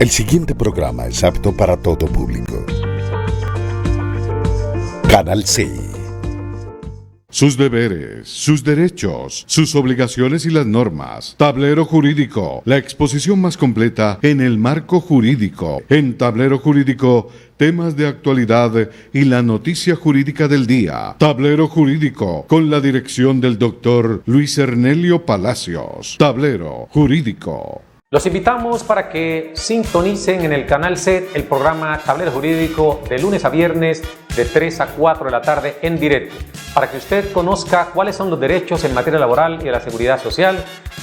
El siguiente programa es apto para todo público. Canal C. Sus deberes, sus derechos, sus obligaciones y las normas. Tablero Jurídico, la exposición más completa en el marco jurídico. En Tablero Jurídico, temas de actualidad y la noticia jurídica del día. Tablero Jurídico, con la dirección del doctor Luis Ernelio Palacios. Tablero Jurídico. Los invitamos para que sintonicen en el canal C el programa Tablero Jurídico de lunes a viernes de 3 a 4 de la tarde en directo, para que usted conozca cuáles son los derechos en materia laboral y de la seguridad social,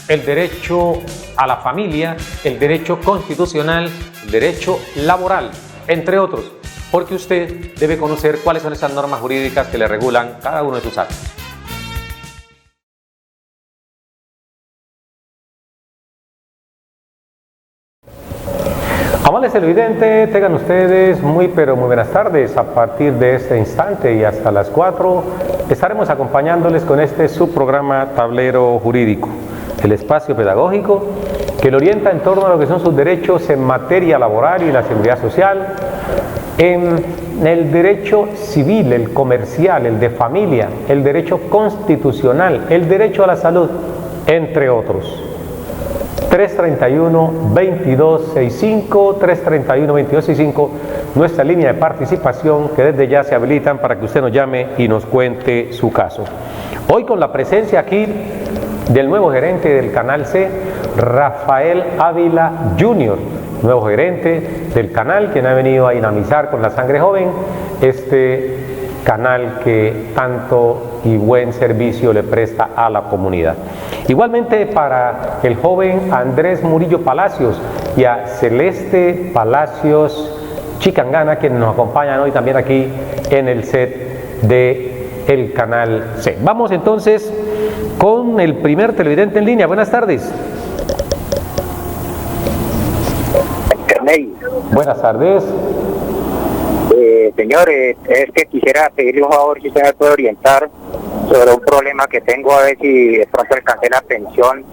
el derecho a la familia, el derecho constitucional, el derecho laboral, entre otros, porque usted debe conocer cuáles son esas normas jurídicas que le regulan cada uno de sus actos. Amables televidentes, tengan ustedes muy buenas tardes. A partir de este instante y hasta las 4 estaremos acompañándoles con este subprograma Tablero Jurídico, el espacio pedagógico que le orienta en torno a lo que son sus derechos en materia laboral y la seguridad social, en el derecho civil, el comercial, el de familia, el derecho constitucional, el derecho a la salud, entre otros. 331-2265, 331-2265, nuestra línea de participación que desde ya se habilitan para que usted nos llame y nos cuente su caso. Hoy con la presencia aquí del nuevo gerente del Canal C, Rafael Ávila Jr., nuevo gerente del canal, quien ha venido a dinamizar con la sangre joven este canal que tanto y buen servicio le presta a la comunidad. Igualmente para el joven Andrés Murillo Palacios y a Celeste Palacios Chicangana, quienes nos acompañan hoy también aquí en el set de el Canal C. Vamos entonces con el primer televidente en línea. Buenas tardes. Buenas tardes. Señor, es que quisiera pedirle un favor si usted me puede orientar sobre un problema que tengo, a ver si de pronto alcancé la pensión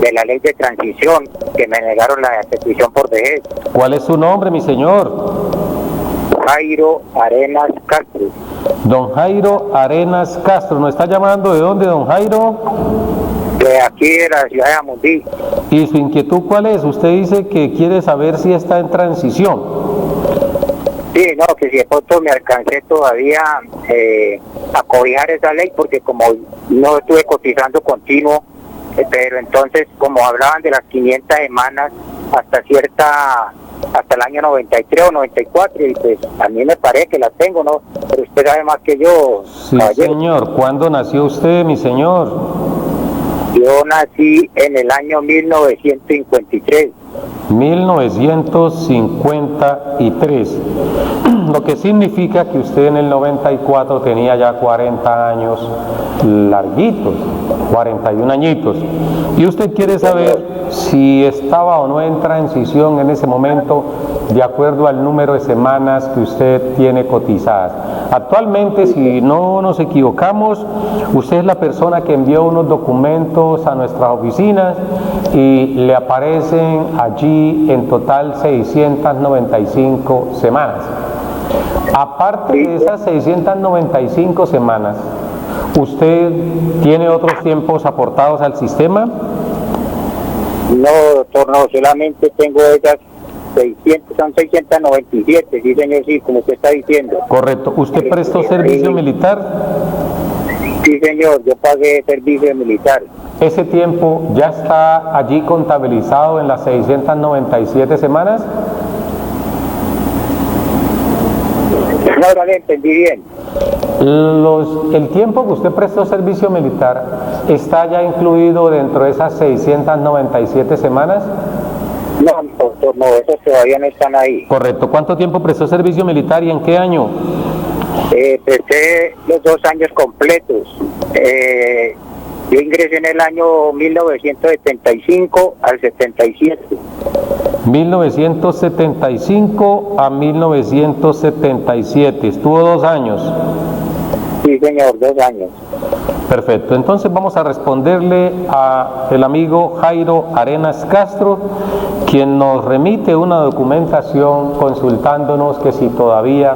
de la ley de transición, que me negaron la petición por vejez. ¿Cuál es su nombre, mi señor? Jairo Arenas Castro. Don Jairo Arenas Castro, ¿nos está llamando de dónde, don Jairo? De aquí de la ciudad de Amundí. ¿Y su inquietud cuál es? Usted dice que quiere saber si está en transición. Sí, no, que si de pronto me alcancé todavía a cobijar esa ley, porque como no estuve cotizando continuo, pero entonces como hablaban de las 500 semanas hasta el año 93 o 94, y pues a mí me parece que las tengo, ¿no? Pero usted sabe más que yo, sí, caballero. Señor, ¿cuándo nació usted, mi señor? Yo nací en el año 1953. 1953, lo que significa que usted en el 94 tenía ya 40 años larguitos, 41 añitos, y usted quiere saber si estaba o no en transición en ese momento de acuerdo al número de semanas que usted tiene cotizadas. Actualmente, si no nos equivocamos, usted es la persona que envió unos documentos a nuestras oficinas y le aparecen allí en total 695 semanas. Aparte de esas 695 semanas, ¿usted tiene otros tiempos aportados al sistema? No, doctor, no, solamente tengo esas 600, son 697, sí señor, sí, como usted está diciendo. Correcto. ¿Usted prestó servicio militar? Sí señor, yo pagué servicio militar. ¿Ese tiempo ya está allí contabilizado en las 697 semanas? No, no le entendí bien. El tiempo que usted prestó servicio militar está ya incluido dentro de esas 697 semanas. No, doctor, no, esos todavía no están ahí. Correcto. ¿Cuánto tiempo prestó servicio militar y en qué año? Presté los 2 años completos. Yo ingresé en el año 1975 al 77. 1975 a 1977. Estuvo 2 años. Sí, señor, 2 años. Perfecto, entonces vamos a responderle a el amigo Jairo Arenas Castro, quien nos remite una documentación consultándonos que si todavía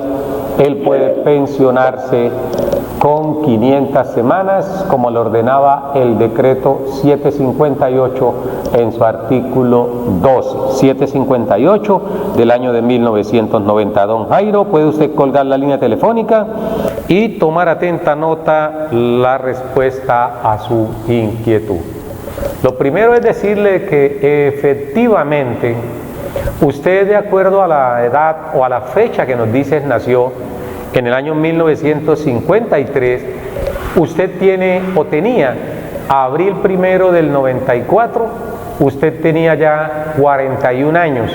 él puede pensionarse con 500 semanas, como le ordenaba el decreto 758 en su artículo 12, 758 del año de 1990. Don Jairo, puede usted colgar la línea telefónica y tomar atenta nota la respuesta a su inquietud. Lo primero es decirle que efectivamente usted, de acuerdo a la edad o a la fecha que nos dice nació, en el año 1953, usted tiene o tenía, a abril 1 del 94, usted tenía ya 41 años.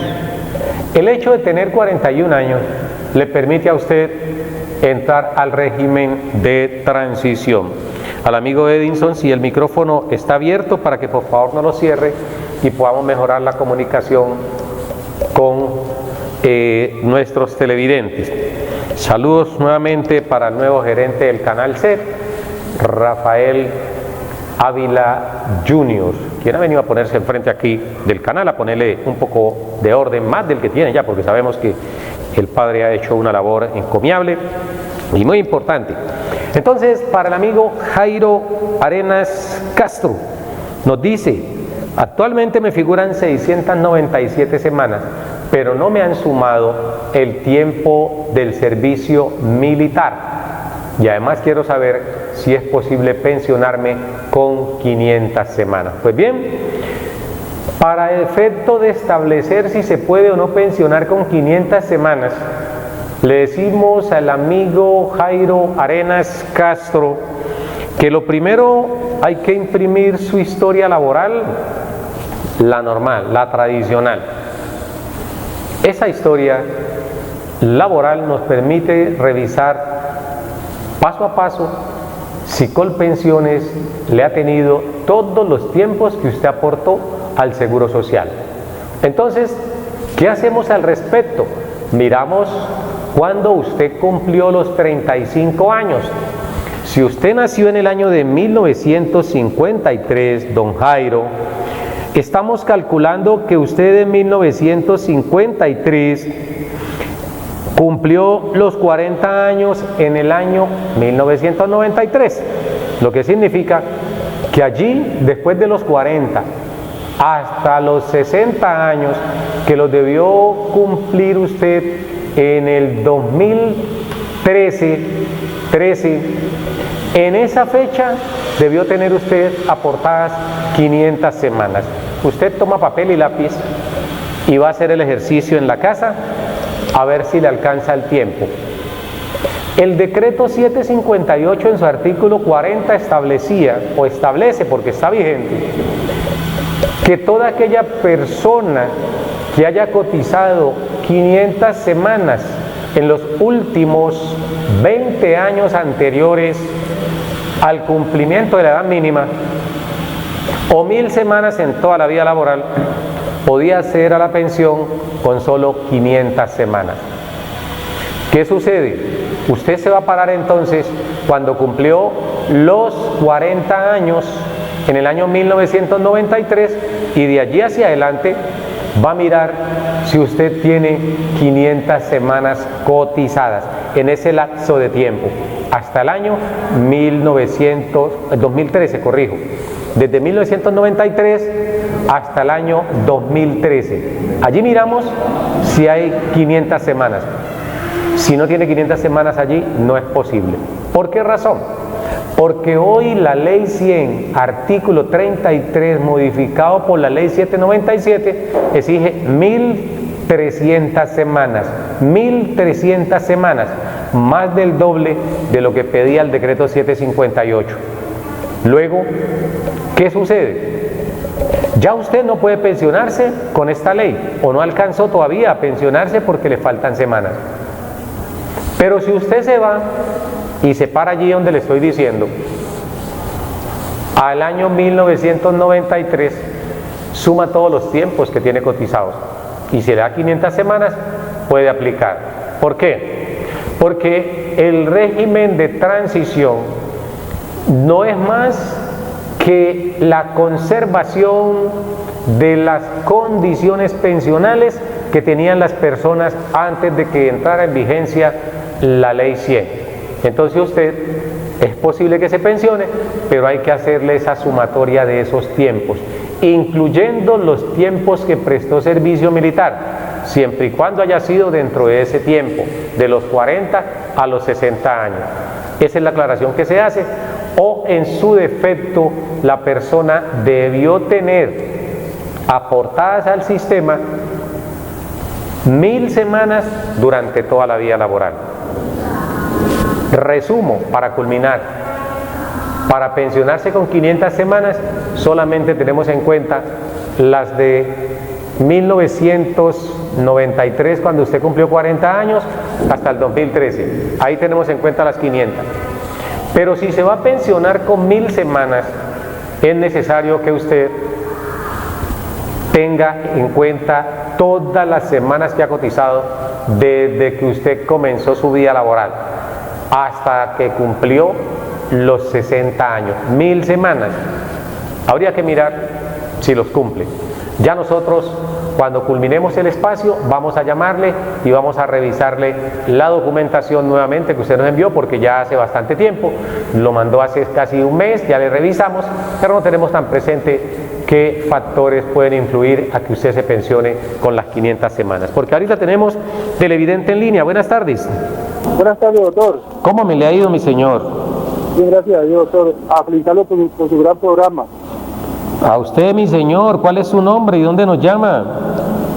El hecho de tener 41 años le permite a usted entrar al régimen de transición. Al amigo Edinson, si el micrófono está abierto, para que por favor no lo cierre y podamos mejorar la comunicación con nuestros televidentes. Saludos nuevamente para el nuevo gerente del Canal C, Rafael Ávila Jr., quien ha venido a ponerse enfrente aquí del canal, a ponerle un poco de orden, más del que tiene ya, porque sabemos que el padre ha hecho una labor encomiable y muy importante. Entonces, para el amigo Jairo Arenas Castro, nos dice: actualmente me figuran 697 semanas, pero no me han sumado el tiempo del servicio militar. Y además quiero saber si es posible pensionarme con 500 semanas. Pues bien, para efecto de establecer si se puede o no pensionar con 500 semanas, le decimos al amigo Jairo Arenas Castro que lo primero hay que imprimir su historia laboral, la normal, la tradicional. Esa historia laboral nos permite revisar paso a paso si Colpensiones le ha tenido todos los tiempos que usted aportó al Seguro Social. Entonces, ¿qué hacemos al respecto? Miramos cuando usted cumplió los 35 años. Si usted nació en el año de 1953, don Jairo, estamos calculando que usted en 1953 cumplió los 40 años en el año 1993, lo que significa que allí, después de los 40 hasta los 60 años, que los debió cumplir usted en el 2013, en esa fecha debió tener usted aportadas 500 semanas. Usted toma papel y lápiz y va a hacer el ejercicio en la casa a ver si le alcanza el tiempo. El decreto 758 en su artículo 40 establecía, o establece porque está vigente, que toda aquella persona que haya cotizado 500 semanas en los últimos 20 años anteriores al cumplimiento de la edad mínima, o 1000 semanas en toda la vida laboral, podía acceder a la pensión con solo 500 semanas. ¿Qué sucede? Usted se va a parar entonces cuando cumplió los 40 años en el año 1993 y de allí hacia adelante va a mirar si usted tiene 500 semanas cotizadas en ese lapso de tiempo hasta el año 2013, corrijo, desde 1993 hasta el año 2013. Allí miramos si hay 500 semanas. Si no tiene 500 semanas allí, no es posible. ¿Por qué razón? Porque hoy la ley 100, artículo 33, modificado por la ley 797, exige 1300 semanas, 1300 semanas, más del doble de lo que pedía el decreto 758. Luego, ¿qué sucede? Ya usted no puede pensionarse con esta ley, o no alcanzó todavía a pensionarse porque le faltan semanas. Pero si usted se va y se para allí donde le estoy diciendo, al año 1993, suma todos los tiempos que tiene cotizados y si le da 500 semanas, puede aplicar. ¿Por qué? Porque el régimen de transición no es más que la conservación de las condiciones pensionales que tenían las personas antes de que entrara en vigencia la ley 100. Entonces usted es posible que se pensione, pero hay que hacerle esa sumatoria de esos tiempos, incluyendo los tiempos que prestó servicio militar, siempre y cuando haya sido dentro de ese tiempo, de los 40 a los 60 años. Esa es la aclaración que se hace. O en su defecto, la persona debió tener aportadas al sistema 1000 semanas durante toda la vida laboral. Resumo, para culminar, para pensionarse con 500 semanas solamente tenemos en cuenta las de 1993, cuando usted cumplió 40 años, hasta el 2013. Ahí tenemos en cuenta las 500. Pero si se va a pensionar con 1000 semanas, es necesario que usted tenga en cuenta todas las semanas que ha cotizado desde que usted comenzó su vida laboral hasta que cumplió los 60 años. 1000 semanas. Habría que mirar si los cumple. Ya nosotros, cuando culminemos el espacio, vamos a llamarle y vamos a revisarle la documentación nuevamente que usted nos envió, porque ya hace bastante tiempo, lo mandó hace casi un mes, ya le revisamos, pero no tenemos tan presente qué factores pueden influir a que usted se pensione con las 500 semanas. Porque ahorita tenemos televidente en línea. Buenas tardes. Buenas tardes, doctor. ¿Cómo me le ha ido, mi señor? Bien, gracias a Dios, doctor. A felicitarlo por su gran programa. A usted, mi señor. ¿Cuál es su nombre y dónde nos llama?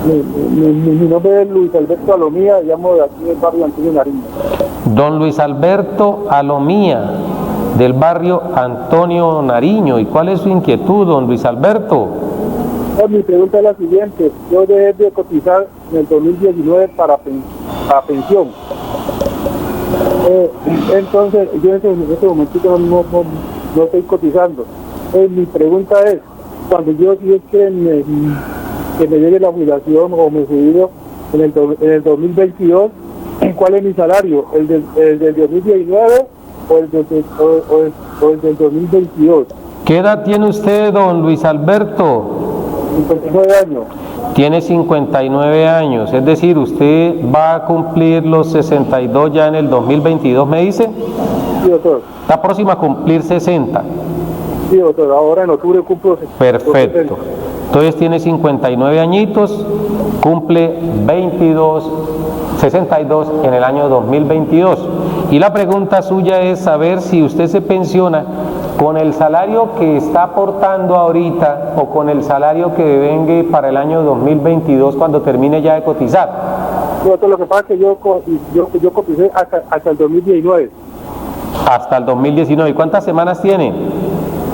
Mi nombre es Luis Alberto Alomía, llamo de aquí del barrio Antonio Nariño. Don Luis Alberto Alomía, del barrio Antonio Nariño. ¿Y cuál es su inquietud, don Luis Alberto? Mi pregunta es la siguiente. Yo dejé de cotizar en el 2019 para pensión. Entonces, yo en este momentito no estoy cotizando. Mi pregunta es, cuando yo es que me llegue la jubilación o me jubilo en el 2022, ¿cuál es mi salario? ¿El del 2019 o el del 2022? ¿Qué edad tiene usted, don Luis Alberto? 59 años. Tiene 59 años, es decir, usted va a cumplir los 62 ya en el 2022, ¿me dice? Sí, doctor. Está próximo a cumplir 60. Sí, doctor, ahora en octubre cumplo 60. Perfecto. Entonces tiene 59 añitos, cumple 62 en el año 2022. Y la pregunta suya es saber si usted se pensiona con el salario que está aportando ahorita o con el salario que devengue para el año 2022 cuando termine ya de cotizar. Sí, doctor, lo que pasa es que yo coticé hasta el 2019. Hasta el 2019. ¿Y cuántas semanas tiene?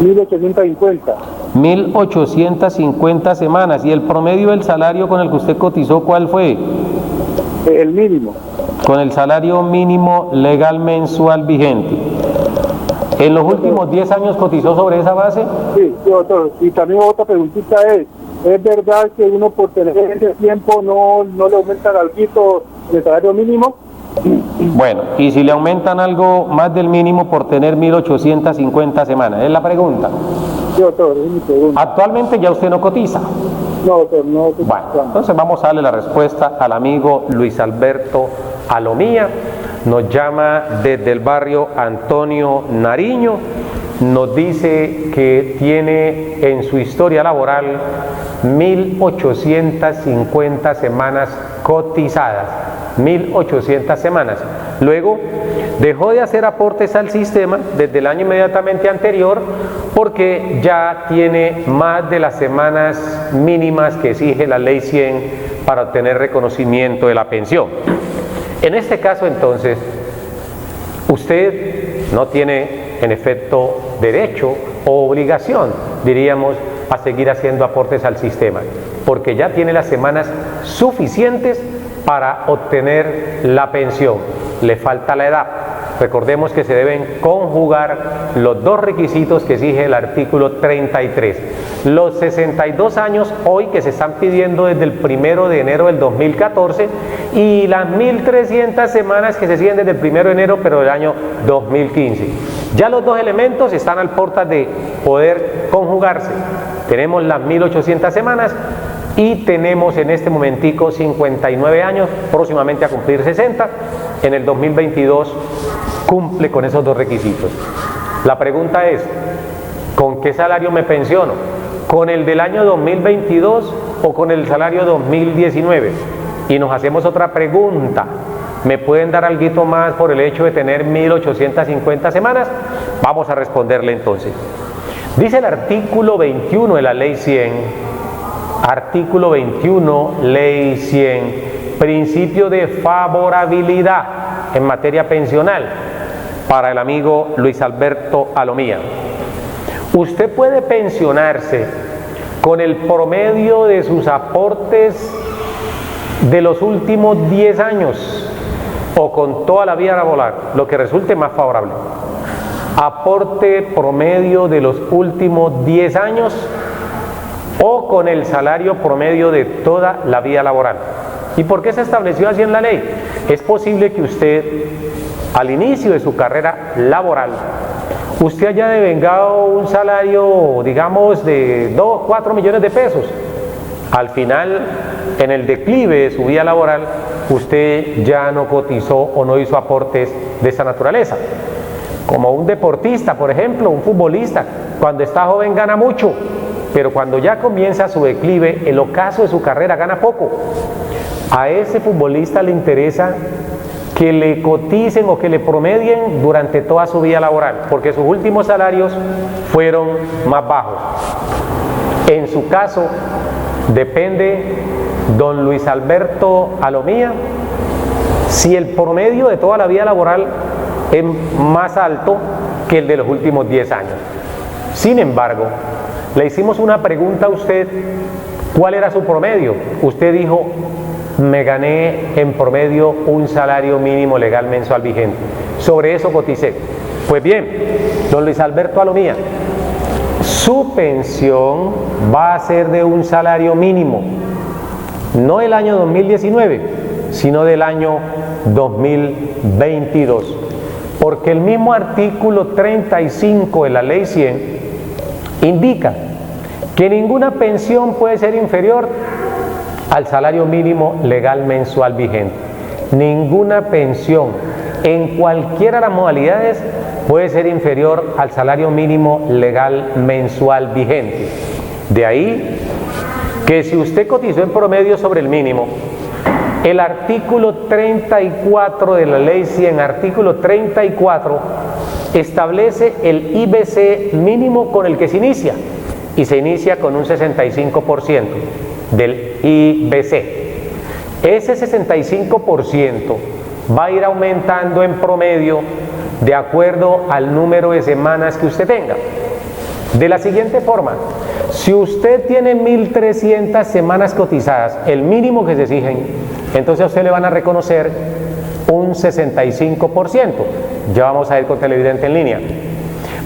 1850. 1850 semanas. ¿Y el promedio del salario con el que usted cotizó cuál fue? El mínimo. Con el salario mínimo legal mensual vigente. ¿En los últimos 10 años cotizó sobre esa base? Sí, doctor. Y también otra preguntita ¿es verdad que uno por tener ese tiempo no le aumentan algo el salario mínimo? Bueno, y si le aumentan algo más del mínimo por tener 1850 semanas, es la pregunta. Sí, doctor, es mi pregunta. Actualmente ya usted no cotiza. No, doctor, no cotiza. Bueno, entonces vamos a darle la respuesta al amigo Luis Alberto Alomía. Nos llama desde el barrio Antonio Nariño. Nos dice que tiene en su historia laboral 1850 semanas cotizadas. 1800 semanas. Luego dejó de hacer aportes al sistema desde el año inmediatamente anterior porque ya tiene más de las semanas mínimas que exige la ley 100 para obtener reconocimiento de la pensión. En este caso, entonces, usted no tiene en efecto derecho o obligación, diríamos, a seguir haciendo aportes al sistema, porque ya tiene las semanas suficientes para obtener la pensión. Le falta la edad. Recordemos que se deben conjugar los dos requisitos que exige el artículo 33. Los 62 años hoy que se están pidiendo desde el 1 de enero del 2014 y las 1300 semanas que se siguen desde el 1 de enero pero del año 2015. Ya los dos elementos están al portas de poder conjugarse. Tenemos las 1800 semanas y tenemos en este momentico 59 años, próximamente a cumplir 60. En el 2022 cumple con esos dos requisitos. La pregunta es, ¿con qué salario me pensiono? ¿Con el del año 2022 o con el salario 2019? Y nos hacemos otra pregunta. ¿Me pueden dar algo más por el hecho de tener 1850 semanas? Vamos a responderle entonces. Dice el artículo 21 de la Ley 100, artículo 21, Ley 100, principio de favorabilidad en materia pensional para el amigo Luis Alberto Alomía. Usted puede pensionarse con el promedio de sus aportes de los últimos 10 años o con toda la vida laboral, lo que resulte más favorable. Aporte promedio de los últimos 10 años o con el salario promedio de toda la vida laboral. ¿Y por qué se estableció así en la ley? Es posible que usted, al inicio de su carrera laboral, usted haya devengado un salario, digamos, de 2, 4 millones de pesos. Al final, en el declive de su vida laboral, usted ya no cotizó o no hizo aportes de esa naturaleza. Como un deportista, por ejemplo, un futbolista, cuando está joven gana mucho, pero cuando ya comienza su declive, el ocaso de su carrera gana poco. A ese futbolista le interesa que le coticen o que le promedien durante toda su vida laboral, porque sus últimos salarios fueron más bajos. En su caso, depende don Luis Alberto Alomía si el promedio de toda la vida laboral es más alto que el de los últimos 10 años. Sin embargo, le hicimos una pregunta a usted, ¿cuál era su promedio? Usted dijo, me gané en promedio un salario mínimo legal mensual vigente. Sobre eso coticé. Pues bien, don Luis Alberto Alomía, su pensión va a ser de un salario mínimo, no del año 2019, sino del año 2022. Porque el mismo artículo 35 de la Ley 100 indica que ninguna pensión puede ser inferior al salario mínimo legal mensual vigente. Ninguna pensión en cualquiera de las modalidades puede ser inferior al salario mínimo legal mensual vigente. De ahí que si usted cotizó en promedio sobre el mínimo, el artículo 34 de la Ley 100, artículo 34, establece el IBC mínimo con el que se inicia, y se inicia con un 65% del IBC. Ese 65% va a ir aumentando en promedio de acuerdo al número de semanas que usted tenga. De la siguiente forma, si usted tiene 1.300 semanas cotizadas, el mínimo que se exigen, entonces a usted le van a reconocer un 65%. Ya vamos a ir con televidente en línea.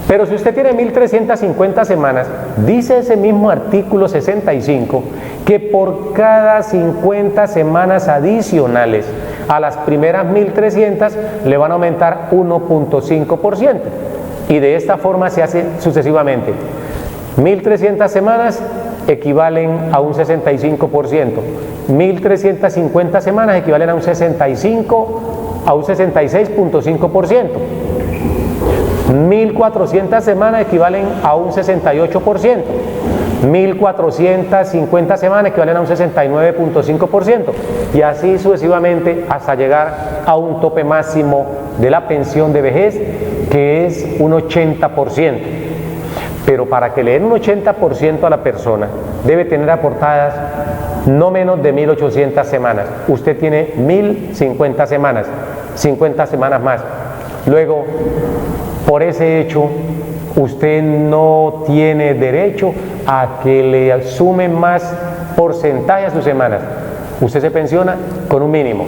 Pero si usted tiene 1.350 semanas, dice ese mismo artículo 65 que por cada 50 semanas adicionales a las primeras 1.300 le van a aumentar 1.5%. Y de esta forma se hace sucesivamente. 1.300 semanas equivalen a un 65%. 1.350 semanas equivalen a un 66.5%. 1.400 semanas equivalen a un 68%. 1.450 semanas equivalen a un 69.5%. Y así sucesivamente hasta llegar a un tope máximo de la pensión de vejez, que es un 80%. Pero para que le den un 80% a la persona, debe tener aportadas no menos de 1.800 semanas. Usted tiene 1.050 semanas, 50 semanas más. Luego, por ese hecho, usted no tiene derecho a que le sumen más porcentaje a sus semanas. Usted se pensiona con un mínimo,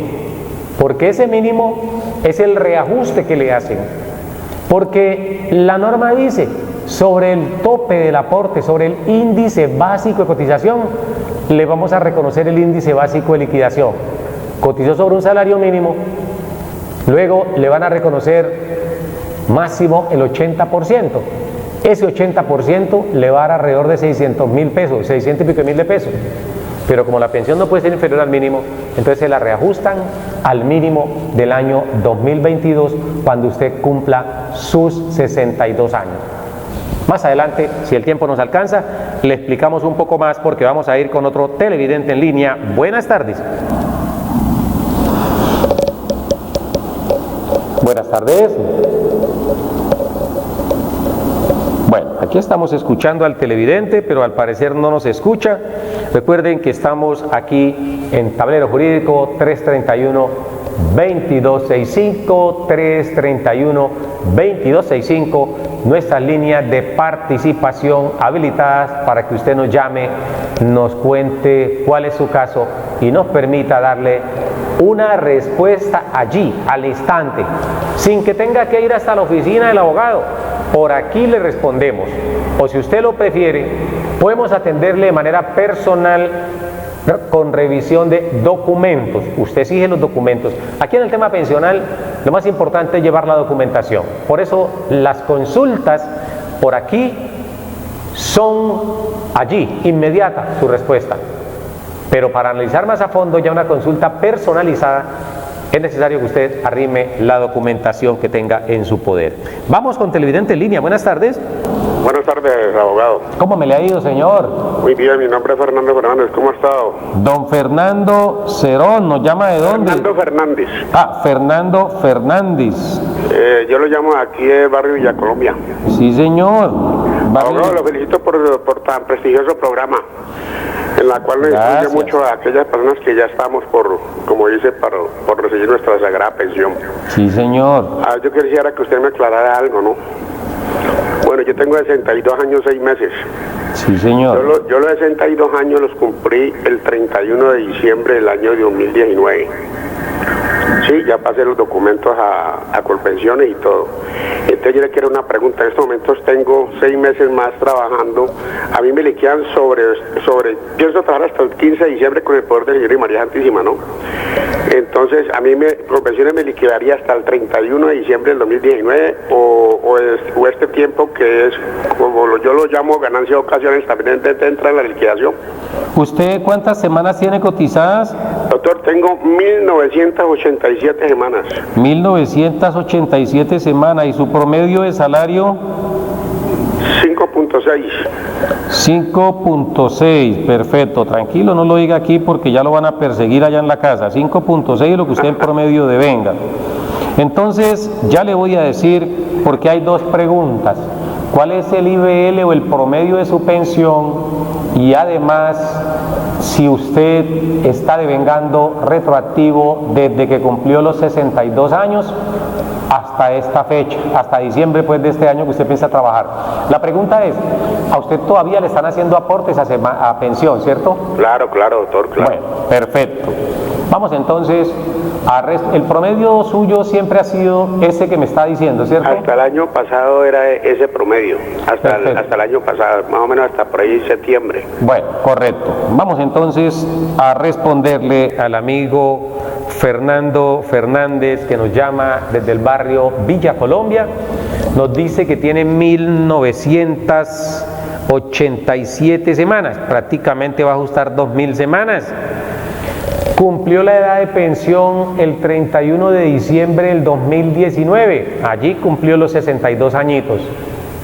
porque ese mínimo es el reajuste que le hacen. Porque la norma dice, sobre el tope del aporte, sobre el índice básico de cotización, le vamos a reconocer el índice básico de liquidación. Cotizó sobre un salario mínimo, luego le van a reconocer máximo el 80%. Ese 80% le va a dar alrededor de 600.000 pesos, 600 y pico mil de pesos. Pero como la pensión no puede ser inferior al mínimo, entonces se la reajustan al mínimo del año 2022 cuando usted cumpla sus 62 años. Más adelante, si el tiempo nos alcanza, le explicamos un poco más porque vamos a ir con otro televidente en línea. Buenas tardes. Buenas tardes. Bueno, aquí estamos escuchando al televidente, pero al parecer no nos escucha. Recuerden que estamos aquí en Tablero Jurídico 331-2265, 331-2265, nuestras líneas de participación habilitadas para que usted nos llame, nos cuente cuál es su caso y nos permita darle una respuesta allí, al instante, sin que tenga que ir hasta la oficina del abogado. Por aquí le respondemos, o si usted lo prefiere, podemos atenderle de manera personal con revisión de documentos. Usted exige los documentos. Aquí en el tema pensional, lo más importante es llevar la documentación. Por eso las consultas por aquí son allí, inmediata su respuesta. Pero para analizar más a fondo ya una consulta personalizada, es necesario que usted arrime la documentación que tenga en su poder. Vamos con televidente en línea. Buenas tardes. Buenas tardes, abogado. ¿Cómo me le ha ido, señor? Muy bien, mi nombre es Fernando Fernández. ¿Cómo ha estado? Don Fernando Cerón, ¿nos llama de dónde? Fernando Fernández. Ah, Fernando Fernández. Yo lo llamo aquí del barrio Villa Colombia. Sí, señor. Abogado, lo felicito por tan prestigioso programa, en la cual nos incluye mucho a aquellas personas que ya estamos como dice, por recibir nuestra sagrada pensión. Sí, señor. Yo quisiera que usted me aclarara algo, ¿no? Bueno, yo tengo 62 años, 6 meses. Sí, señor. Yo los 62 años los cumplí el 31 de diciembre del año 2019. Sí, ya pasé los documentos a Colpensiones y todo. Entonces yo le quiero una pregunta. En estos momentos tengo 6 meses más trabajando. A mí me liquidan pienso trabajar hasta el 15 de diciembre con el poder del Señor y María Santísima, ¿no? Entonces a mí Colpensiones me liquidaría hasta el 31 de diciembre del 2019 o este tiempo que es, como yo lo llamo, ganancia de ocasiones, también entra en la liquidación. ¿Usted cuántas semanas tiene cotizadas? Doctor, tengo 1987 semanas. 1987 semanas. ¿Y su promedio de salario? 5.6. 5.6, perfecto. Tranquilo, no lo diga aquí porque ya lo van a perseguir allá en la casa. 5.6 es lo que usted en promedio devenga. Entonces, ya le voy a decir, porque hay dos preguntas. ¿Cuál es el IBL o el promedio de su pensión? Y además, si usted está devengando retroactivo desde que cumplió los 62 años hasta esta fecha, hasta diciembre pues de este año que usted piensa trabajar. La pregunta es, ¿a usted todavía le están haciendo aportes a pensión, cierto? Claro, doctor, claro. Bueno, perfecto. Vamos entonces, el promedio suyo siempre ha sido ese que me está diciendo, ¿cierto? Hasta el año pasado era ese promedio, hasta el año pasado, más o menos hasta por ahí septiembre. Bueno, correcto. Vamos entonces a responderle al amigo Fernando Fernández, que nos llama desde el barrio Villa Colombia. Nos dice que tiene 1987 semanas, prácticamente va a ajustar 2000 semanas. Cumplió la edad de pensión el 31 de diciembre del 2019, allí cumplió los 62 añitos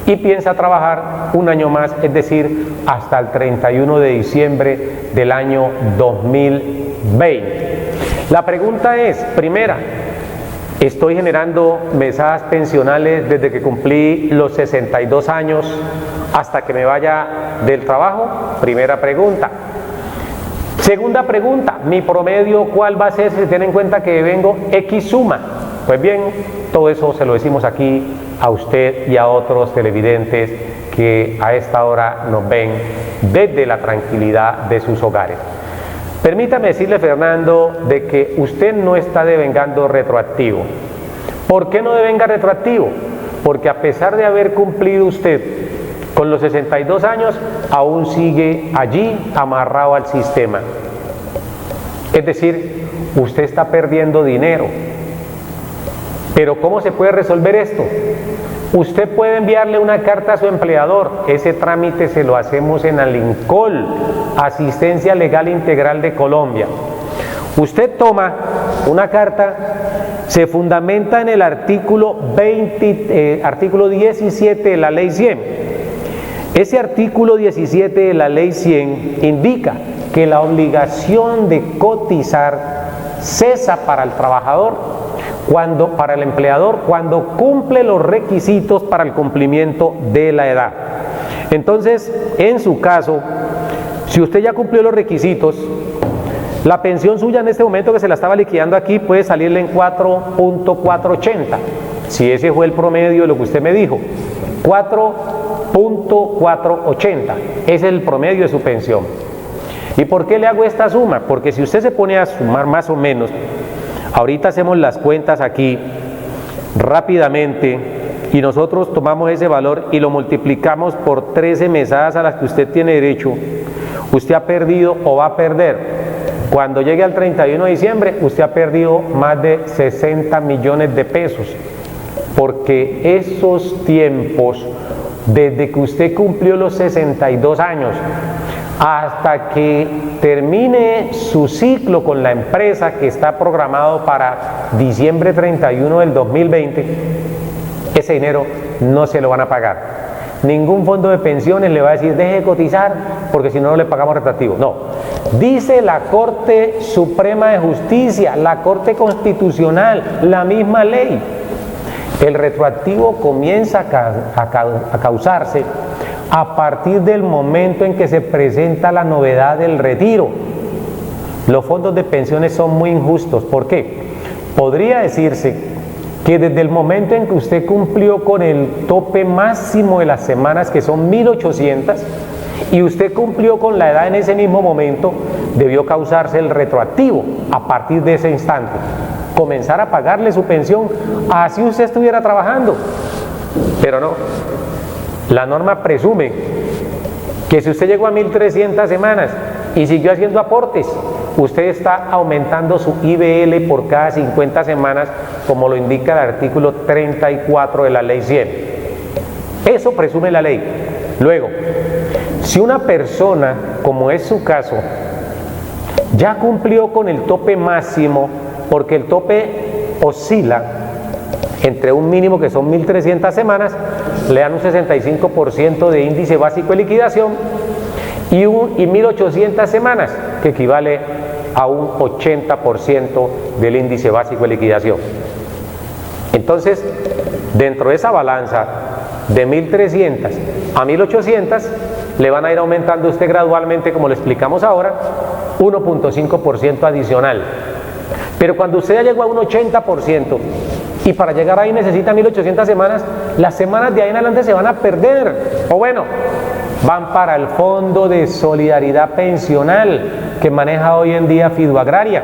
y piensa trabajar un año más, es decir, hasta el 31 de diciembre del año 2020. La pregunta es, primera, ¿estoy generando mesadas pensionales desde que cumplí los 62 años hasta que me vaya del trabajo? Primera pregunta. Segunda pregunta, ¿mi promedio cuál va a ser si se tiene en cuenta que vengo X suma? Pues bien, todo eso se lo decimos aquí a usted y a otros televidentes que a esta hora nos ven desde la tranquilidad de sus hogares. Permítame decirle, Fernando, de que usted no está devengando retroactivo. ¿Por qué no devenga retroactivo? Porque a pesar de haber cumplido usted con los 62 años, aún sigue allí amarrado al sistema. Es decir, usted está perdiendo dinero. Pero ¿cómo se puede resolver esto? Usted puede enviarle una carta a su empleador. Ese trámite se lo hacemos en Alincol, Asistencia Legal Integral de Colombia. Usted toma una carta, se fundamenta en el artículo 17 de la Ley 100. Ese artículo 17 de la Ley 100 indica que la obligación de cotizar cesa para el trabajador, para el empleador, cuando cumple los requisitos para el cumplimiento de la edad. Entonces, en su caso, si usted ya cumplió los requisitos, la pensión suya en este momento que se la estaba liquidando aquí puede salirle en 4.480, si ese fue el promedio de lo que usted me dijo, 4.480, ese es el promedio de su pensión. ¿Y por qué le hago esta suma? Porque si usted se pone a sumar más o menos, ahorita hacemos las cuentas aquí rápidamente y nosotros tomamos ese valor y lo multiplicamos por 13 mesadas a las que usted tiene derecho, usted ha perdido o va a perder. Cuando llegue al 31 de diciembre, usted ha perdido más de 60 millones de pesos, porque esos tiempos, desde que usted cumplió los 62 años hasta que termine su ciclo con la empresa que está programado para diciembre 31 del 2020, ese dinero no se lo van a pagar. Ningún fondo de pensiones le va a decir deje de cotizar porque si no, no le pagamos retroactivo. No, dice la Corte Suprema de Justicia, la Corte Constitucional, la misma ley. El retroactivo comienza a causarse a partir del momento en que se presenta la novedad del retiro. Los fondos de pensiones son muy injustos. ¿Por qué? Podría decirse que desde el momento en que usted cumplió con el tope máximo de las semanas, que son 1.800, y usted cumplió con la edad en ese mismo momento, debió causarse el retroactivo a partir de ese instante. Comenzar a pagarle su pensión, así usted estuviera trabajando. Pero no, la norma presume que si usted llegó a 1.300 semanas y siguió haciendo aportes, usted está aumentando su IBL por cada 50 semanas, como lo indica el artículo 34 de la Ley 100. Eso presume la ley. Luego, si una persona, como es su caso, ya cumplió con el tope máximo, porque el tope oscila entre un mínimo que son 1.300 semanas, le dan un 65% de índice básico de liquidación y 1.800 semanas, que equivale a un 80% del índice básico de liquidación. Entonces, dentro de esa balanza de 1.300 a 1.800, le van a ir aumentando usted gradualmente, como le explicamos ahora, 1.5% adicional. Pero cuando usted ya llegó a un 80%, y para llegar ahí necesita 1.800 semanas, las semanas de ahí en adelante se van a perder, o bueno, van para el Fondo de Solidaridad Pensional que maneja hoy en día Fiduagraria.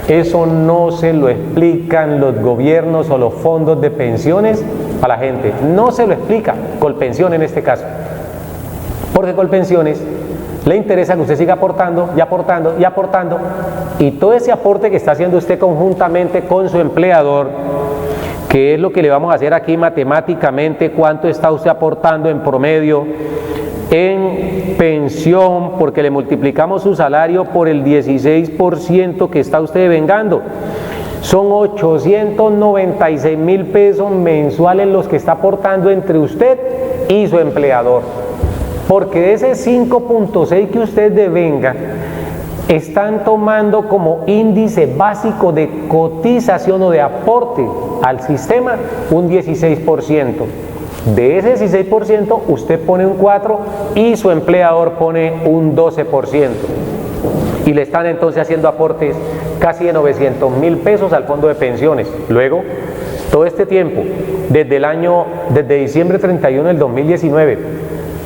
Eso no se lo explican los gobiernos o los fondos de pensiones a la gente, no se lo explica Colpensión en este caso, porque Colpensiones le interesa que usted siga aportando y aportando y aportando, y todo ese aporte que está haciendo usted conjuntamente con su empleador, que es lo que le vamos a hacer aquí matemáticamente, cuánto está usted aportando en promedio en pensión, porque le multiplicamos su salario por el 16% que está usted devengando. Son 896.000 pesos mensuales los que está aportando entre usted y su empleador. Porque de ese 5.6 que usted devenga, están tomando como índice básico de cotización o de aporte al sistema un 16%. De ese 16% usted pone un 4% y su empleador pone un 12%. Y le están entonces haciendo aportes casi de 900.000 pesos al fondo de pensiones. Luego, todo este tiempo, desde diciembre 31 del 2019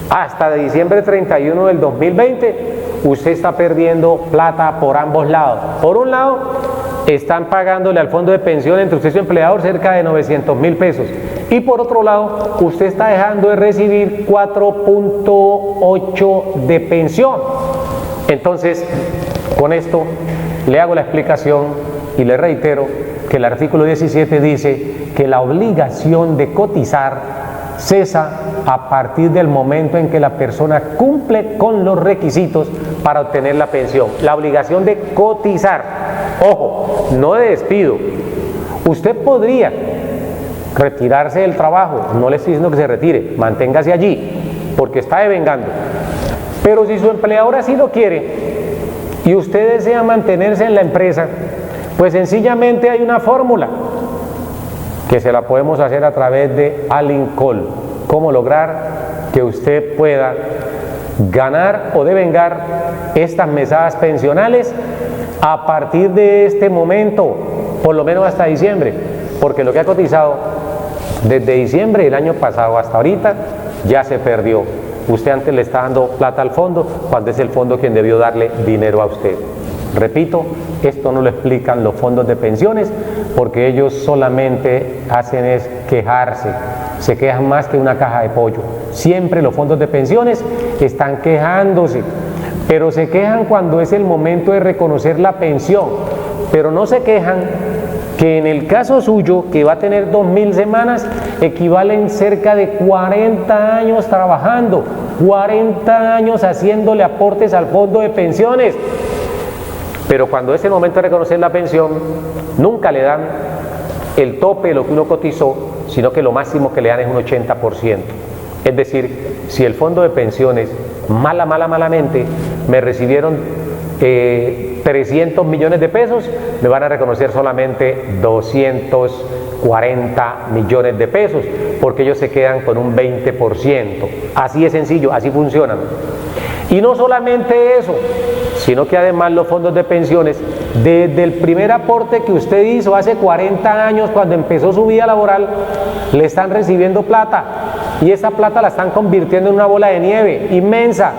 hasta diciembre 31 del 2020, usted está perdiendo plata por ambos lados. Por un lado, están pagándole al fondo de pensión entre usted y su empleador cerca de 900.000 pesos. Y por otro lado, usted está dejando de recibir 4.8 de pensión. Entonces, con esto le hago la explicación y le reitero que el artículo 17 dice que la obligación de cotizar cesa a partir del momento en que la persona cumple con los requisitos para obtener la pensión. La obligación de cotizar, ojo, no de despido. Usted podría retirarse del trabajo, no le estoy diciendo que se retire, manténgase allí, porque está devengando. Pero si su empleador así lo quiere y usted desea mantenerse en la empresa, pues sencillamente hay una fórmula que se la podemos hacer a través de Alincol. ¿Cómo lograr que usted pueda ganar o devengar estas mesadas pensionales a partir de este momento, por lo menos hasta diciembre? Porque lo que ha cotizado desde diciembre del año pasado hasta ahorita ya se perdió. Usted antes le está dando plata al fondo cuando es el fondo quien debió darle dinero a usted. Repito, esto no lo explican los fondos de pensiones porque ellos solamente hacen es quejarse, se quejan más que una caja de pollo. Siempre los fondos de pensiones están quejándose, pero se quejan cuando es el momento de reconocer la pensión, pero no se quejan que en el caso suyo, que va a tener 2.000 semanas, equivalen cerca de 40 años trabajando, 40 años haciéndole aportes al fondo de pensiones. Pero cuando es el momento de reconocer la pensión, nunca le dan el tope de lo que uno cotizó, sino que lo máximo que le dan es un 80%. Es decir, si el fondo de pensiones, malamente, me recibieron 300 millones de pesos, me van a reconocer solamente 240 millones de pesos, porque ellos se quedan con un 20%. Así es sencillo, así funcionan. Y no solamente eso, sino que además los fondos de pensiones, desde el primer aporte que usted hizo hace 40 años cuando empezó su vida laboral, le están recibiendo plata, y esa plata la están convirtiendo en una bola de nieve inmensa,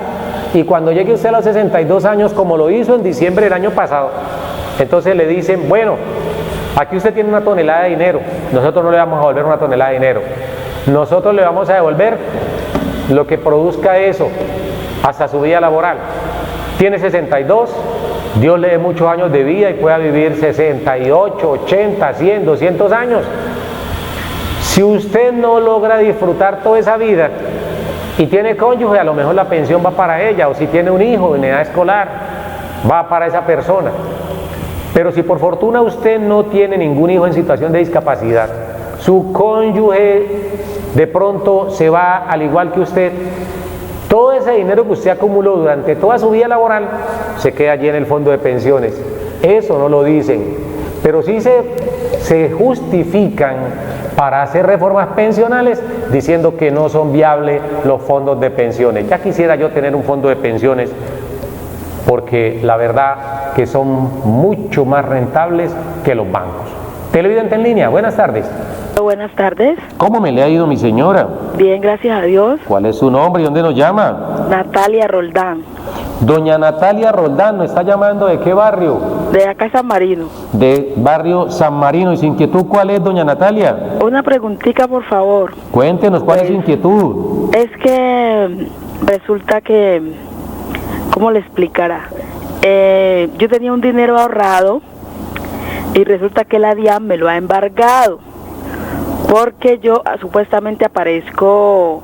y cuando llegue usted a los 62 años, como lo hizo en diciembre del año pasado, entonces le dicen, bueno, aquí usted tiene una tonelada de dinero, nosotros no le vamos a devolver una tonelada de dinero, nosotros le vamos a devolver lo que produzca eso hasta su vida laboral. Tiene 62, Dios le dé muchos años de vida y pueda vivir 68, 80, 100, 200 años. Si usted no logra disfrutar toda esa vida y tiene cónyuge, a lo mejor la pensión va para ella, o si tiene un hijo en edad escolar, va para esa persona. Pero si por fortuna usted no tiene ningún hijo en situación de discapacidad, su cónyuge de pronto se va al igual que usted, todo ese dinero que usted acumuló durante toda su vida laboral se queda allí en el fondo de pensiones. Eso no lo dicen, pero sí se justifican para hacer reformas pensionales diciendo que no son viables los fondos de pensiones. Ya quisiera yo tener un fondo de pensiones, porque la verdad que son mucho más rentables que los bancos. Televidente en línea, buenas tardes. Buenas tardes. ¿Cómo me le ha ido, mi señora? Bien, gracias a Dios. ¿Cuál es su nombre y dónde nos llama? Natalia Roldán. Doña Natalia Roldán, ¿nos está llamando de qué barrio? De acá San Marino. De barrio San Marino. ¿Y su inquietud cuál es, doña Natalia? Una preguntita, por favor. Cuéntenos, ¿cuál es su inquietud? Es que resulta que, ¿cómo le explicará? Yo tenía un dinero ahorrado y resulta que la DIAN me lo ha embargado, porque yo supuestamente aparezco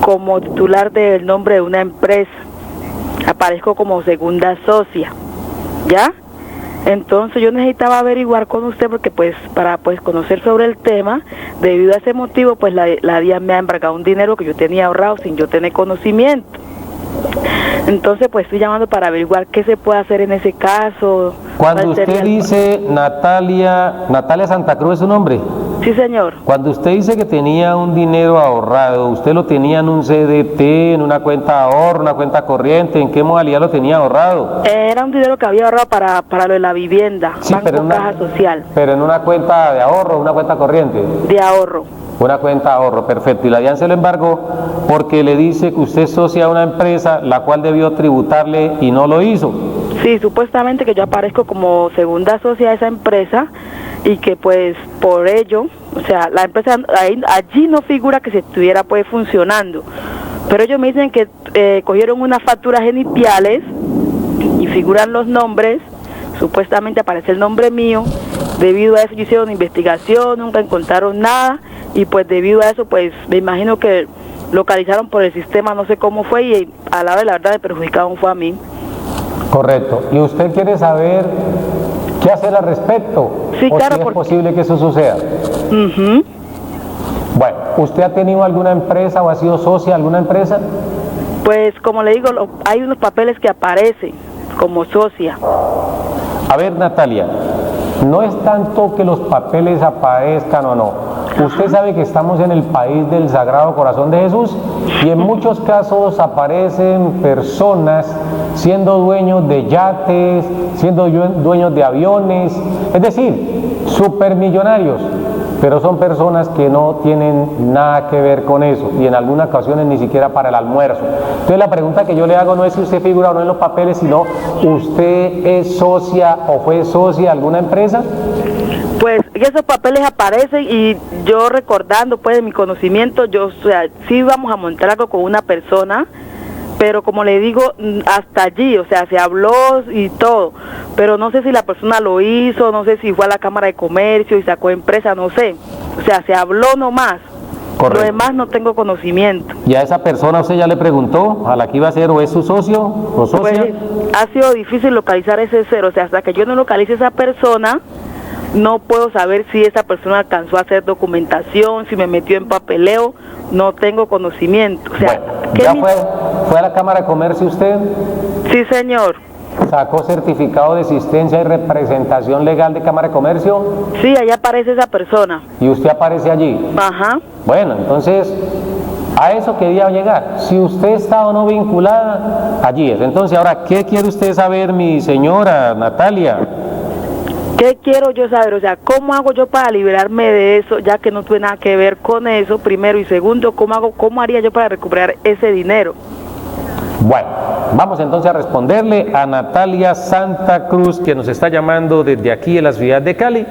como titular del nombre de una empresa, aparezco como segunda socia, ¿ya? Entonces yo necesitaba averiguar con usted, porque pues para conocer sobre el tema. Debido a ese motivo, pues la DIAN me ha embargado un dinero que yo tenía ahorrado sin yo tener conocimiento. Entonces pues estoy llamando para averiguar qué se puede hacer en ese caso. Cuando usted dice Natalia Santa Cruz, ¿es su nombre? Sí, señor. Cuando usted dice que tenía un dinero ahorrado, ¿usted lo tenía en un CDT, en una cuenta de ahorro, una cuenta corriente? ¿En qué modalidad lo tenía ahorrado? Era un dinero que había ahorrado para lo de la vivienda, sí, Banco Caja Social. Pero en una cuenta de ahorro, una cuenta corriente. De ahorro. Una cuenta de ahorro, perfecto. Y la DIAN se lo embargó porque le dice que usted es socia de una empresa la cual debió tributarle y no lo hizo. Sí, supuestamente que yo aparezco como segunda socia de esa empresa y que pues por ello, o sea, la empresa allí no figura que se estuviera pues funcionando. Pero ellos me dicen que cogieron unas facturas iniciales y figuran los nombres supuestamente aparece el nombre mío. Debido a eso yo hice una investigación, nunca encontraron nada y pues debido a eso pues me imagino que localizaron por el sistema, no sé cómo fue, y a la verdad me perjudicaron fue a mí. Correcto. ¿Y usted quiere saber qué hacer al respecto? Sí, ¿O claro, si es porque... posible que eso suceda? Bueno, ¿usted ha tenido alguna empresa o ha sido socia de alguna empresa? Pues como le digo, hay unos papeles que aparecen como socia. A ver, Natalia, no es tanto que los papeles aparezcan o no. Usted sabe que estamos en el país del Sagrado Corazón de Jesús y en muchos casos aparecen personas siendo dueños de yates, siendo dueños de aviones, es decir, supermillonarios, pero son personas que no tienen nada que ver con eso y en algunas ocasiones ni siquiera para el almuerzo. Entonces la pregunta que yo le hago no es si usted figura o no en los papeles, sino ¿usted es socia o fue socia de alguna empresa? Pues esos papeles aparecen y yo recordando pues de mi conocimiento, yo, o sea, sí íbamos a montar algo con una persona, pero como le digo, hasta allí, o sea, se habló y todo, pero no sé si la persona lo hizo, no sé si fue a la Cámara de Comercio y sacó empresa, no sé, o sea, se habló nomás. Correcto. Lo demás no tengo conocimiento. ¿Y a esa persona usted ya le preguntó a la que iba a ser o es su socio o socia? Pues ha sido difícil localizar ese cero, o sea, hasta que yo no localice a esa persona, no puedo saber si esa persona alcanzó a hacer documentación, si me metió en papeleo, no tengo conocimiento. O sea, bueno, ¿ya fue a la Cámara de Comercio usted? Sí, señor. ¿Sacó certificado de existencia y representación legal de Cámara de Comercio? Sí, allá aparece esa persona. ¿Y usted aparece allí? Ajá. Bueno, entonces, a eso quería llegar. Si usted está o no vinculada, allí es. Entonces, ahora, ¿qué quiere usted saber, mi señora Natalia? ¿Qué quiero yo saber? O sea, ¿cómo hago yo para liberarme de eso, ya que no tuve nada que ver con eso, primero? Y segundo, ¿cómo haría yo para recuperar ese dinero? Bueno, vamos entonces a responderle a Natalia Santa Cruz, que nos está llamando desde aquí en la ciudad de Cali.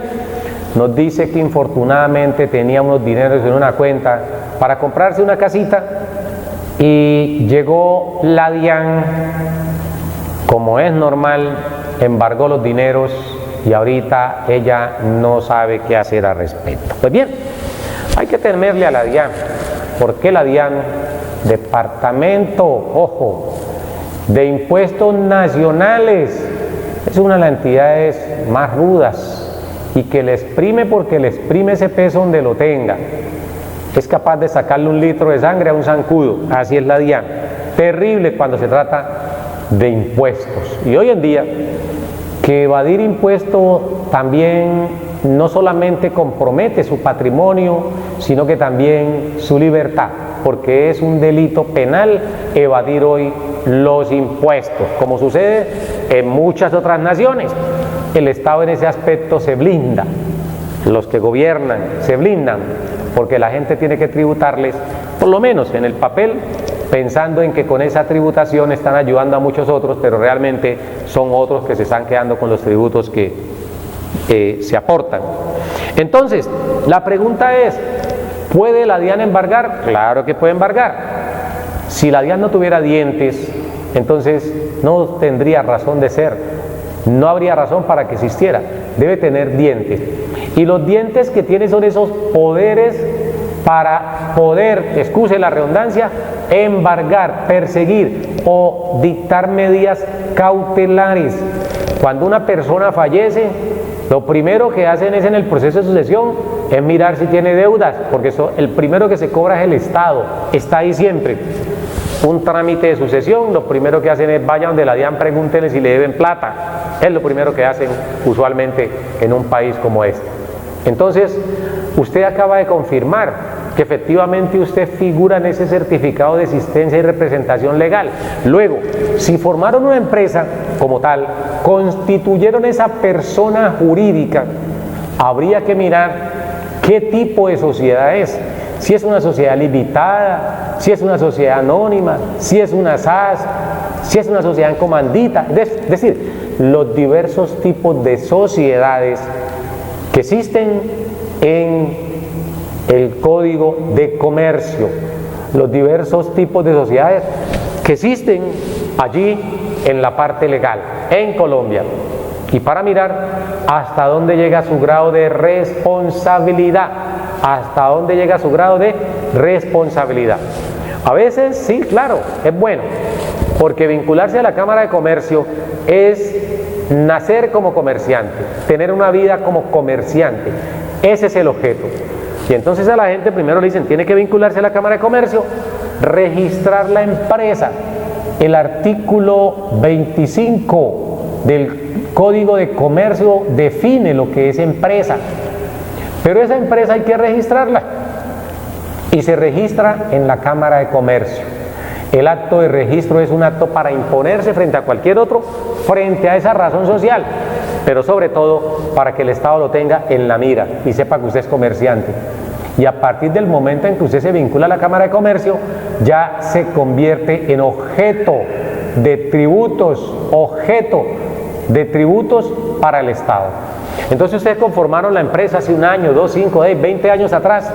Nos dice que infortunadamente tenía unos dineros en una cuenta para comprarse una casita y llegó la DIAN, como es normal, embargó los dineros y ahorita ella no sabe qué hacer al respecto. Pues bien, hay que temerle a la DIAN. ¿Por qué la DIAN? Departamento, ojo, de Impuestos Nacionales. Es una de las entidades más rudas y que le exprime porque le exprime ese peso donde lo tenga. Es capaz de sacarle un litro de sangre a un zancudo. Así es la DIAN. Terrible cuando se trata de impuestos. Y hoy en día, que evadir impuestos también no solamente compromete su patrimonio, sino que también su libertad, porque es un delito penal evadir hoy los impuestos, como sucede en muchas otras naciones. El Estado en ese aspecto se blinda, los que gobiernan se blindan, porque la gente tiene que tributarles, por lo menos en el papel, pensando en que con esa tributación están ayudando a muchos otros, pero realmente son otros que se están quedando con los tributos que se aportan. Entonces, la pregunta es, ¿puede la DIAN embargar? Claro que puede embargar. Si la DIAN no tuviera dientes, entonces no tendría razón de ser, no habría razón para que existiera. Debe tener dientes. Y los dientes que tiene son esos poderes para poder, excuse la redundancia, embargar, perseguir o dictar medidas cautelares. Cuando una persona fallece, lo primero que hacen es en el proceso de sucesión es mirar si tiene deudas, porque el primero que se cobra es el Estado, está ahí siempre. Un trámite de sucesión, lo primero que hacen es vayan donde la DIAN, pregúntenle si le deben plata. Es lo primero que hacen usualmente en un país como este. Entonces, usted acaba de confirmar que efectivamente usted figura en ese certificado de existencia y representación legal. Luego, si formaron una empresa como tal, constituyeron esa persona jurídica, habría que mirar qué tipo de sociedad es. Si es una sociedad limitada, si es una sociedad anónima, si es una SAS, si es una sociedad en comandita, es decir, los diversos tipos de sociedades que existen en el Código de Comercio, los diversos tipos de sociedades que existen allí en la parte legal, en Colombia. y para mirar hasta dónde llega su grado de responsabilidad, hasta dónde llega su grado de responsabilidad. A veces sí, claro, es bueno, porque vincularse a la Cámara de Comercio es nacer como comerciante, tener una vida como comerciante, ese es el objeto. Y entonces a la gente primero le dicen, tiene que vincularse a la Cámara de Comercio, registrar la empresa. El artículo 25 del Código de Comercio define lo que es empresa, pero esa empresa hay que registrarla y se registra en la Cámara de Comercio. El acto de registro es un acto para imponerse frente a cualquier otro, frente a esa razón social, pero sobre todo para que el Estado lo tenga en la mira y sepa que usted es comerciante. Y a partir del momento en que usted se vincula a la Cámara de Comercio, ya se convierte en objeto de tributos, para el Estado. Entonces ustedes conformaron la empresa hace 1 año, 2, 5, 10, 20 años atrás.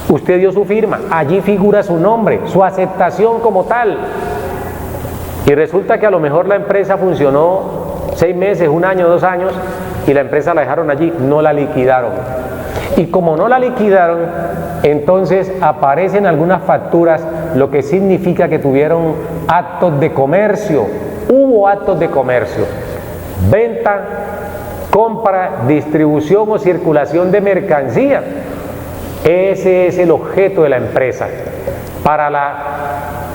Usted dio su firma, allí figura su nombre, su aceptación como tal. Y resulta que a lo mejor la empresa funcionó 6 meses, 1 año, 2 años, y la empresa la dejaron allí, no la liquidaron. Y como no la liquidaron, entonces aparecen algunas facturas, lo que significa que tuvieron actos de comercio, hubo actos de comercio, venta, compra, distribución o circulación de mercancía. Ese es el objeto de la empresa, para la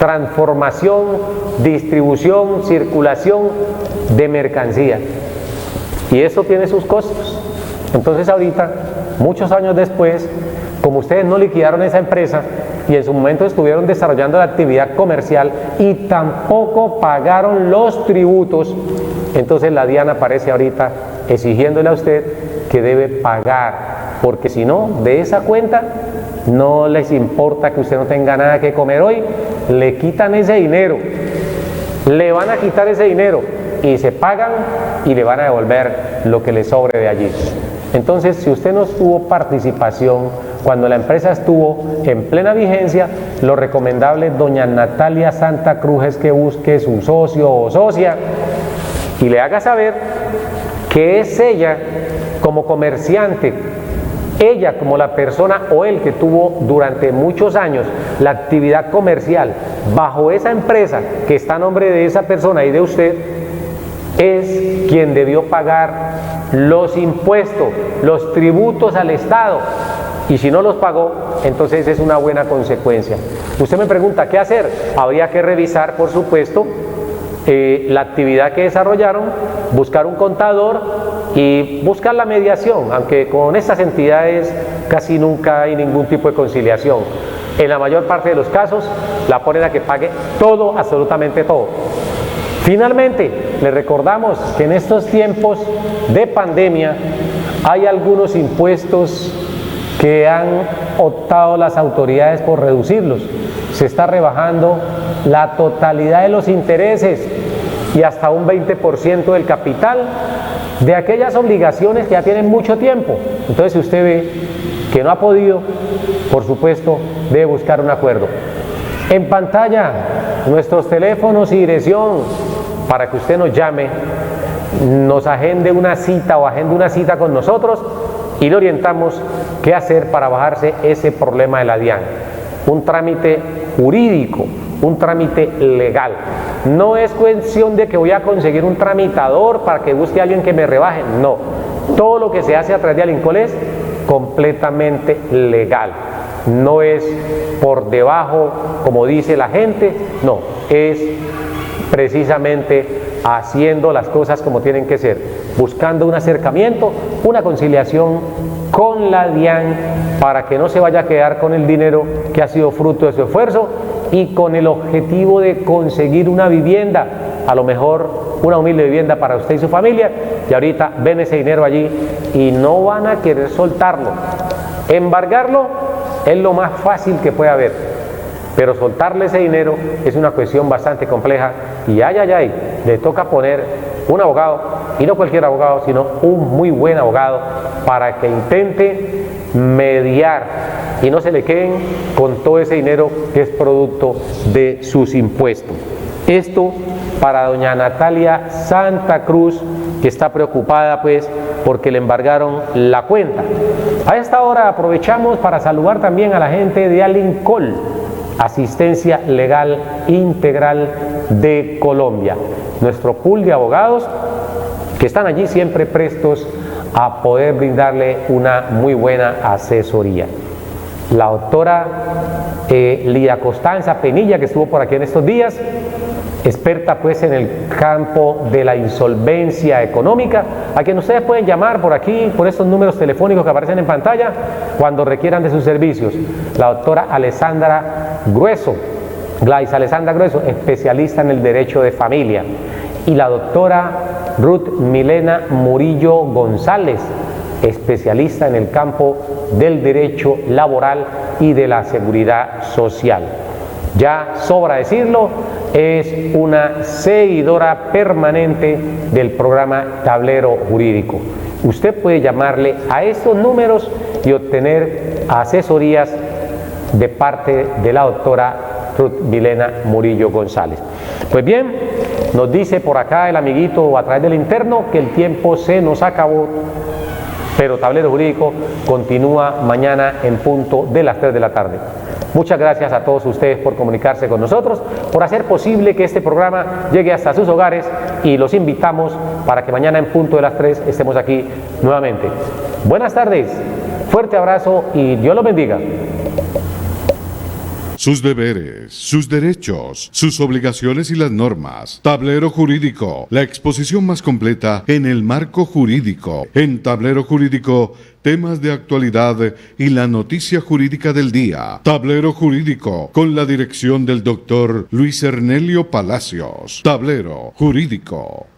transformación, distribución, circulación de mercancía. Y eso tiene sus costos. Entonces ahorita, muchos años después, como ustedes no liquidaron esa empresa y en su momento estuvieron desarrollando la actividad comercial y tampoco pagaron los tributos, entonces la DIAN aparece ahorita exigiéndole a usted que debe pagar, porque si no, de esa cuenta no les importa que usted no tenga nada que comer hoy, le quitan ese dinero, le van a quitar ese dinero y se pagan y le van a devolver lo que le sobre de allí. Entonces, si usted no tuvo participación cuando la empresa estuvo en plena vigencia, lo recomendable, doña Natalia Santa Cruz, es que busque su socio o socia y le haga saber que es ella como comerciante, ella como la persona o él que tuvo durante muchos años la actividad comercial bajo esa empresa que está a nombre de esa persona y de usted, es quien debió pagar los impuestos, los tributos al Estado, y si no los pagó, entonces es una buena consecuencia. Usted me pregunta, ¿qué hacer? Habría que revisar, por supuesto, la actividad que desarrollaron, buscar un contador y buscar la mediación, aunque con estas entidades casi nunca hay ningún tipo de conciliación. En la mayor parte de los casos la ponen a que pague todo, absolutamente todo. Finalmente, le recordamos que en estos tiempos de pandemia hay algunos impuestos que han optado las autoridades por reducirlos. Se está rebajando la totalidad de los intereses y hasta un 20% del capital de aquellas obligaciones que ya tienen mucho tiempo. Entonces, si usted ve que no ha podido, por supuesto, debe buscar un acuerdo. En pantalla, nuestros teléfonos y dirección para que usted nos llame, nos agende una cita o agende una cita con nosotros y le orientamos qué hacer para bajarse ese problema de la DIAN. Un trámite jurídico, un trámite legal. No es cuestión de que voy a conseguir un tramitador para que busque a alguien que me rebaje, no. Todo lo que se hace a través de Alincol es completamente legal. No es por debajo, como dice la gente, no, es precisamente haciendo las cosas como tienen que ser, buscando un acercamiento, una conciliación con la DIAN para que no se vaya a quedar con el dinero que ha sido fruto de su esfuerzo y con el objetivo de conseguir una vivienda, a lo mejor una humilde vivienda para usted y su familia, y ahorita ven ese dinero allí y no van a querer soltarlo. Embargarlo es lo más fácil que puede haber, pero soltarle ese dinero es una cuestión bastante compleja y le toca poner un abogado, y no cualquier abogado, sino un muy buen abogado para que intente mediar y no se le queden con todo ese dinero que es producto de sus impuestos. Esto para doña Natalia Santa Cruz, que está preocupada pues porque le embargaron la cuenta. A esta hora aprovechamos para saludar también a la gente de Alincol, Asistencia Legal Integral de Colombia, nuestro pool de abogados que están allí siempre prestos a poder brindarle una muy buena asesoría. La doctora Lía Costanza Penilla, que estuvo por aquí en estos días, experta pues en el campo de la insolvencia económica, a quien ustedes pueden llamar por aquí, por estos números telefónicos que aparecen en pantalla, cuando requieran de sus servicios. La doctora Alessandra Grueso, Glais Alessandra Grueso, especialista en el derecho de familia, y la doctora Ruth Milena Murillo González, especialista en el campo del derecho laboral y de la seguridad social. Ya sobra decirlo, es una seguidora permanente del programa Tablero Jurídico. Usted puede llamarle a estos números y obtener asesorías de parte de la doctora Ruth Milena Murillo González. Pues bien, nos dice por acá el amiguito a través del interno que el tiempo se nos acabó, pero Tablero Jurídico continúa mañana en punto de las 3 de la tarde. Muchas gracias a todos ustedes por comunicarse con nosotros, por hacer posible que este programa llegue hasta sus hogares, y los invitamos para que mañana en punto de las 3 estemos aquí nuevamente. Buenas tardes, fuerte abrazo y Dios los bendiga. Sus deberes, sus derechos, sus obligaciones y las normas. Tablero Jurídico, la exposición más completa en el marco jurídico. En Tablero Jurídico, temas de actualidad y la noticia jurídica del día. Tablero Jurídico, con la dirección del doctor Luis Ernelio Palacios. Tablero Jurídico.